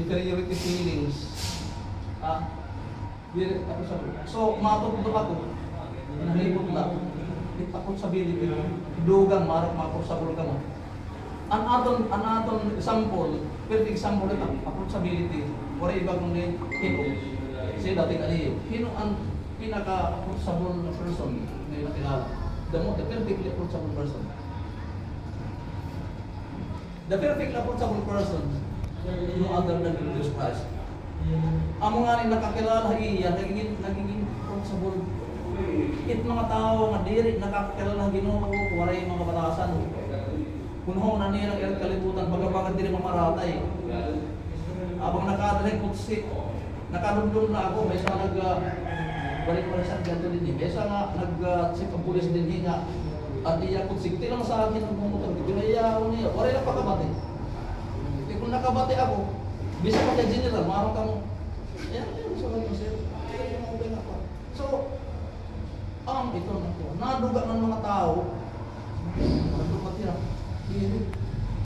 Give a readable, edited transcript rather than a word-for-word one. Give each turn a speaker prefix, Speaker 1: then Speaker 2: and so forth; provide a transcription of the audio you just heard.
Speaker 1: Inferiority feelings. So, matutulog ako. Nalipot lang. Itakot sa bilib. Dugang, marap makot sa bulga mo. An aton example, perfect example ito, approachability. Wala iba kundi hino. Kasi dati kaliyo. Hino ang pinaka-approachable person na nakilala. The perfectly approachable person. The perfect approachable person, no other than Jesus Christ. Amo nga rin nakakilala iya, naging approachable. It mga tao nga diri nakakilala Ginoo, wala yung mga batasan. Kunho na nilang ilang kalibutan, pagkabagan din mamaratay. Abang nakadaling kutsi, nakadumdum na ako, may isa balik-balik sa ganito din. May isa nga nag-check ang pulis din nga. At iya kutsi, tilang sa akin ang pumutok. Pinayaw niya, wala na pakabati. Kung nakabati ako, bisa pa kay General, marang ka mo. Ayan, sa mga sir. So, ito na po. Naduga ng mga tao,